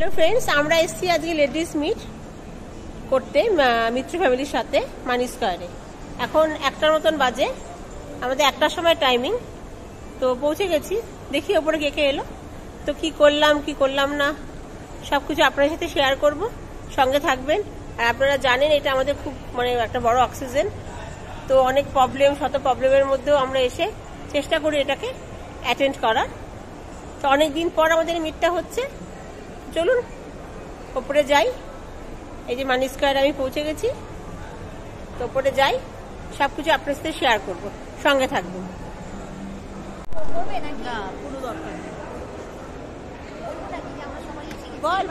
Hello friends আমরা এসেছি আজকে লেডিস মিট করতে মিত্র ফ্যামিলির সাথে মানি স্কয়ারে। এখন 1টার মতন বাজে, আমাদের 1টার সময় টাইমিং। তো পৌঁছে গেছি, দেখি ওপরে কে কে এলো, তো কি করলাম না সবকিছু আপনাদের সাথে শেয়ার করব। সঙ্গে থাকবেন। আর আপনারা জানেন এটা আমাদের খুব একটা বড় অক্সিজেন। তো অনেক শত প্রবলেমের মধ্যেও আমরা এসে চেষ্টা করি এটাকে অ্যাটেন্ড করার। তো অনেক দিন পর আমাদের মিটটা হচ্ছে। চলুন ওপরে যাই। এই যে মানি স্কয়ারে আমি পৌঁছে গেছি, তো ওপরে যাই, সবকিছু আপনার সাথে শেয়ার করব। সঙ্গে থাকবেন।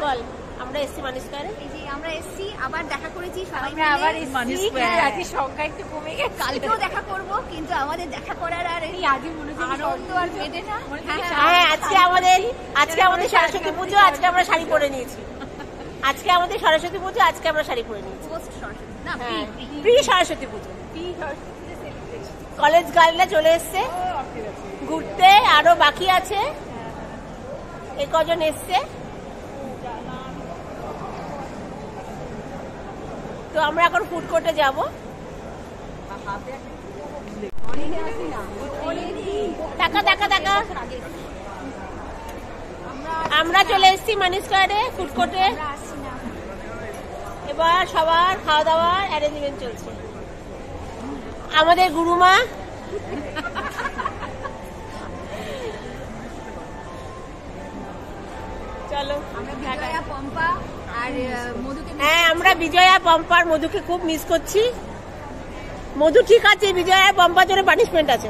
বল আমরা এসছি মানি স্কয়ারে। আমরা এসছি, আবার দেখা করেছি, আবার মানি স্কয়ারে আজকে সংখ্যা একটু কমে গেছে। কালকেও দেখা করব, কিন্তু আমাদের দেখা করার আর এই আজই মনে হচ্ছে আনন্দ আর পেটে না। হ্যাঁ, আজকে আমাদের সরস্বতী পুজো, আজকে আমরা শাড়ি পরে নিয়েছি। আজকে আমাদের সরস্বতী পুজো, আজকে আমরা শাড়ি পরে নিয়েছি। পোস্ট সরস্বতী না, প্রি সরস্বতী পুজো। কলেজ গার্লরা চলে এসছে ঘুরতে, আরো বাকি আছে, এই কজন এসছে। তো আমরা এখন ফুড কোর্টে যাব। টাকা আমরা চলে এসেছি মানি স্কয়ারে ফুড কোর্টে। এবার সবার খাওয়া দাওয়ার অ্যারেঞ্জমেন্ট চলছে। আমাদের গুরুমা চলো। বিজয়া, পম্পা আর মধুকে। হ্যাঁ, আমরা বিজয়া, পম্পা আর মধুকে খুব মিস করছি। মধু ঠিক আছে, বিজয়া আর পম্পার জন্য পানিশমেন্ট আছে।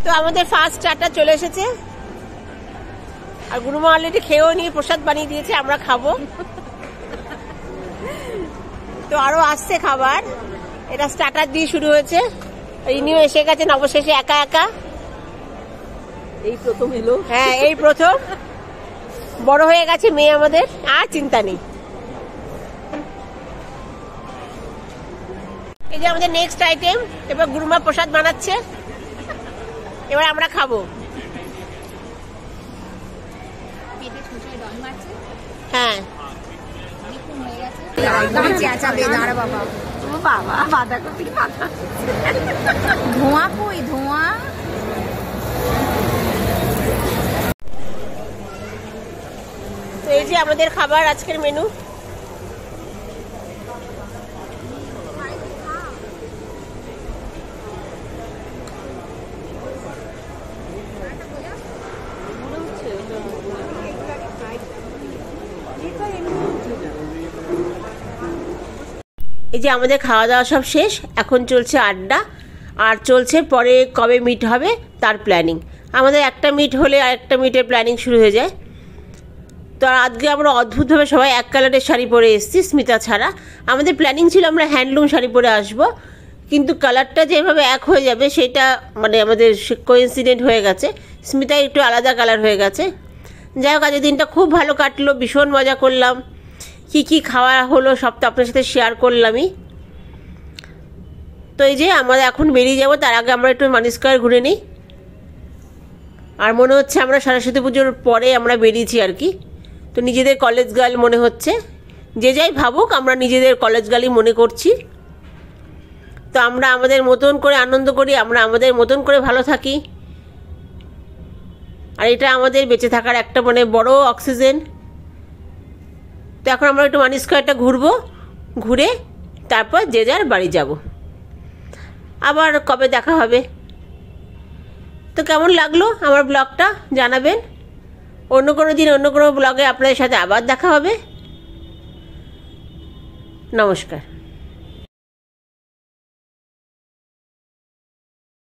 তো আমাদের ফার্স্ট চারটা চলে এসেছে, আর গুরুমা অলরেডি খেয়েও নিয়ে প্রসাদ বানিয়ে দিয়েছে, আমরা খাবো। তো আরো আসছে খাবার। এটা স্টার্টার দিয়ে শুরু হয়েছে। ইনিও এসে গেছেন অবশেষে একা। এই প্রথম এলো। হ্যাঁ, এই প্রথম। বড় হয়ে গেছে মেয়ে আমাদের, আর চিন্তা নেই। এই যে আমাদের নেক্সট আইটেম। এবার গুরুমা প্রসাদ বানাচ্ছে, এবার আমরা খাবো। পেটে ছুঁচোয় দম মারছে। হ্যাঁ, দেখুন হয়ে গেছে। একদম চেঁচাবে, দাঁড়া বাবা। ও বাবা, বাঁধাকপি ধোঁয়া কই, ধোঁয়া। তো এই যে আমাদের খাবার, আজকের মেনু। এই যে আমাদের খাওয়া দাওয়া সব শেষ, এখন চলছে আড্ডা, আর চলছে পরে কবে মিট হবে তার প্ল্যানিং। আমাদের একটা মিট হলে আর একটা মিটের প্ল্যানিং শুরু হয়ে যায়। তো আজকে আমরা অদ্ভুতভাবে সবাই এক কালারের শাড়ি পরে এসেছি, স্মিতা ছাড়া। আমাদের প্ল্যানিং ছিল আমরা হ্যান্ডলুম শাড়ি পরে আসব, কিন্তু কালারটা যেভাবে এক হয়ে যাবে সেটা আমাদের কোইন্সিডেন্ট হয়ে গেছে। স্মিতা একটু আলাদা কালার হয়ে গেছে। যাই হোক, আজকের দিনটা খুব ভালো কাটলো, ভীষণ মজা করলাম। কি খাওয়া হলো সব তো আপনার সাথে শেয়ার করলামই। তো এই যে আমরা এখন বেরিয়ে যাব, তার আগে আমরা একটু মানি স্কয়ার ঘুরে নিই। আর মনে হচ্ছে আমরা সরস্বতী পুজোর পরে আমরা বেরিয়েছি আর কি। তো নিজেদের কলেজ গার্ল মনে হচ্ছে, যে যাই ভাবুক আমরা নিজেদের কলেজ গার্লই মনে করছি। তো আমরা আমাদের মতন করে আনন্দ করি, আমরা আমাদের মতন করে ভালো থাকি। আর এটা আমাদের বেঁচে থাকার একটা বড় অক্সিজেন। তো এখন আমরা একটু মানি স্কয়ারটা ঘুরবো, ঘুরে তারপর যে যার বাড়ি যাব। আবার কবে দেখা হবে। তো কেমন লাগলো আমার ব্লগটা জানাবেন। অন্য কোনো দিন অন্য কোনো ব্লগে আপনাদের সাথে আবার দেখা হবে। নমস্কার।